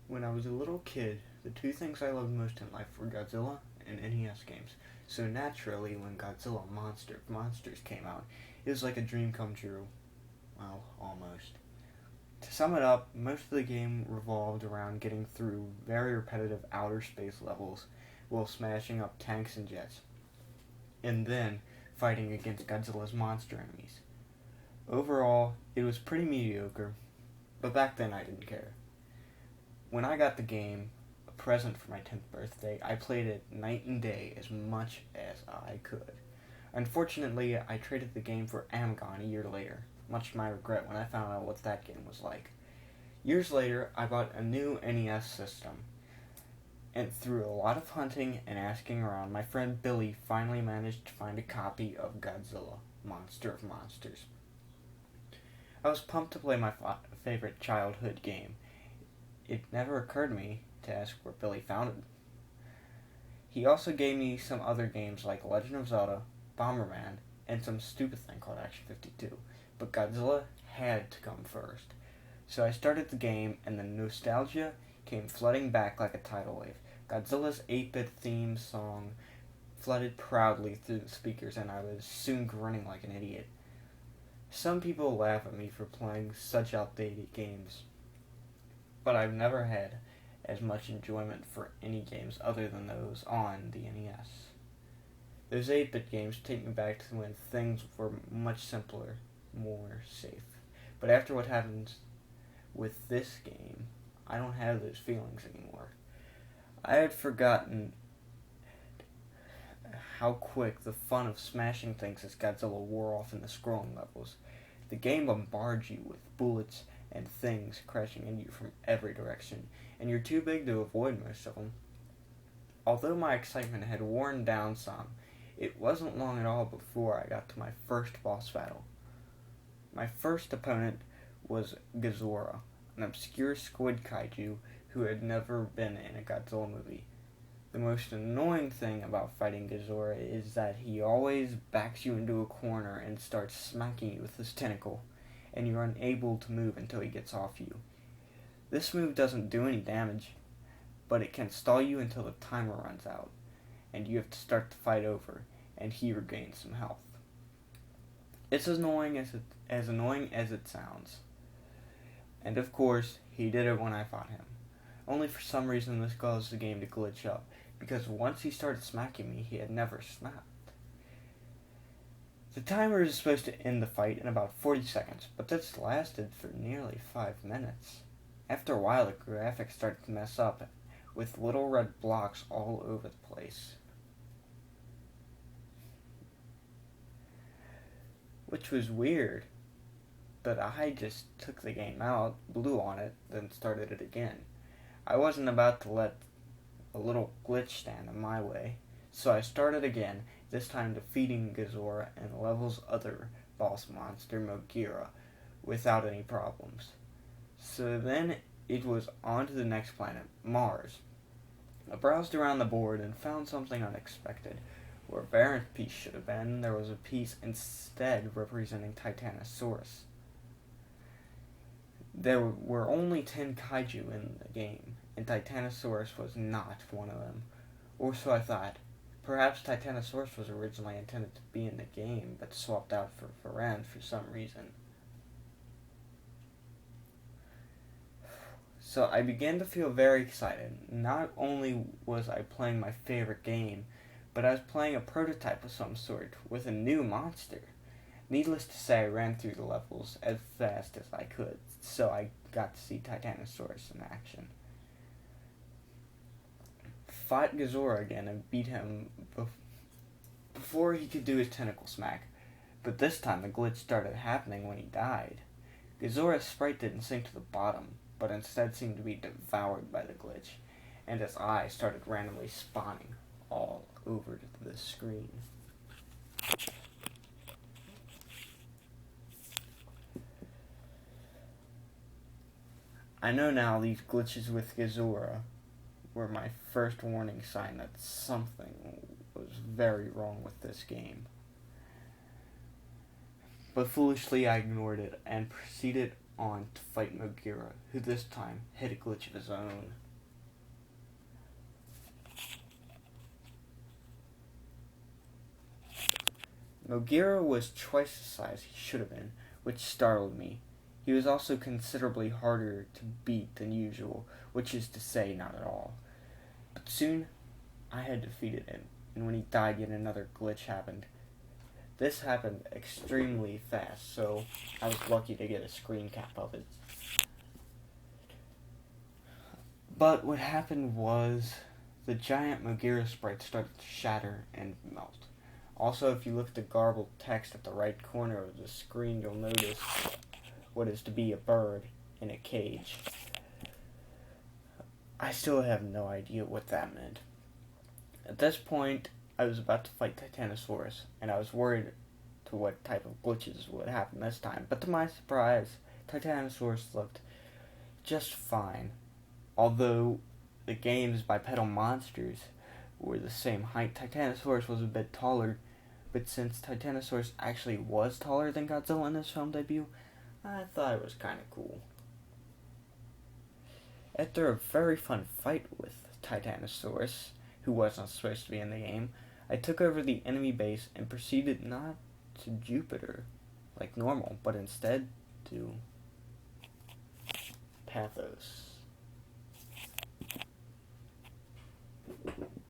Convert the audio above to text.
When I was a little kid, the two things I loved most in life were Godzilla and NES games. So naturally, when Godzilla Monsters came out, it was like a dream come true. Well, almost. To sum it up, most of the game revolved around getting through very repetitive outer space levels while smashing up tanks and jets, and then fighting against Godzilla's monster enemies. Overall, it was pretty mediocre, but back then I didn't care. When I got the game, a present for my 10th birthday, I played it night and day as much as I could. Unfortunately, I traded the game for Amgon a year later, much to my regret when I found out what that game was like. Years later, I bought a new NES system, and through a lot of hunting and asking around, my friend Billy finally managed to find a copy of Godzilla, Monster of Monsters. I was pumped to play my favorite childhood game. It never occurred to me to ask where Billy found it. He also gave me some other games like Legend of Zelda, Bomberman, and some stupid thing called Action 52. But Godzilla had to come first. So I started the game, and the nostalgia came flooding back like a tidal wave. Godzilla's 8-bit theme song flooded proudly through the speakers, and I was soon grinning like an idiot. Some people laugh at me for playing such outdated games, but I've never had as much enjoyment for any games other than those on the NES. Those 8-bit games take me back to when things were much simpler, more safe. But after what happens with this game, I don't have those feelings anymore. I had forgotten how quick the fun of smashing things as Godzilla wore off in the scrolling levels. The game bombards you with bullets and things crashing into you from every direction, and you're too big to avoid most of them. Although my excitement had worn down some, it wasn't long at all before I got to my first boss battle. My first opponent was Godzilla, an obscure squid kaiju who had never been in a Godzilla movie. The most annoying thing about fighting Godzilla is that he always backs you into a corner and starts smacking you with his tentacle, and you're unable to move until he gets off you. This move doesn't do any damage, but it can stall you until the timer runs out, and you have to start the fight over, and he regains some health. It's as annoying as it sounds. And of course, he did it when I fought him. Only for some reason this caused the game to glitch up, because once he started smacking me, he had never snapped. The timer is supposed to end the fight in about 40 seconds, but this lasted for nearly 5 minutes. After a while, the graphics started to mess up, with little red blocks all over the place. Which was weird, but I just took the game out, blew on it, then started it again. I wasn't about to let a little glitch stand in my way, so I started again, this time defeating Godzilla and the level's other boss monster, Mogira, without any problems. So then it was on to the next planet, Mars. I browsed around the board and found something unexpected. Where Baron's piece should have been, there was a piece instead representing Titanosaurus. There were only 10 kaiju in the game, and Titanosaurus was not one of them. Or so I thought. Perhaps Titanosaurus was originally intended to be in the game, but swapped out for Varan for some reason. So I began to feel very excited. Not only was I playing my favorite game, but I was playing a prototype of some sort, with a new monster. Needless to say, I ran through the levels as fast as I could, so I got to see Titanosaurus in action. Fought Godzilla again and beat him before he could do his tentacle smack, but this time the glitch started happening when he died. Godzilla's sprite didn't sink to the bottom, but instead seemed to be devoured by the glitch, and his eyes started randomly spawning all over the screen. I know now these glitches with Godzilla were my first warning sign that something was very wrong with this game. But foolishly I ignored it and proceeded on to fight Mogira, who this time had a glitch of his own. Mogira was twice the size he should have been, which startled me. He was also considerably harder to beat than usual, which is to say not at all. But soon I had defeated him, and when he died yet another glitch happened. This happened extremely fast, so I was lucky to get a screen cap of it. But what happened was the giant Mogira sprite started to shatter and melt. Also, if you look at the garbled text at the right corner of the screen, you'll notice what is to be a bird in a cage. I still have no idea what that meant. At this point, I was about to fight Titanosaurus, and I was worried to what type of glitches would happen this time. But to my surprise, Titanosaurus looked just fine. Although the game's bipedal monsters were the same height, Titanosaurus was a bit taller. But since Titanosaurus actually was taller than Godzilla in his film debut, I thought it was kind of cool. After a very fun fight with Titanosaurus, who wasn't supposed to be in the game, I took over the enemy base and proceeded not to Jupiter like normal, but instead to Pathos.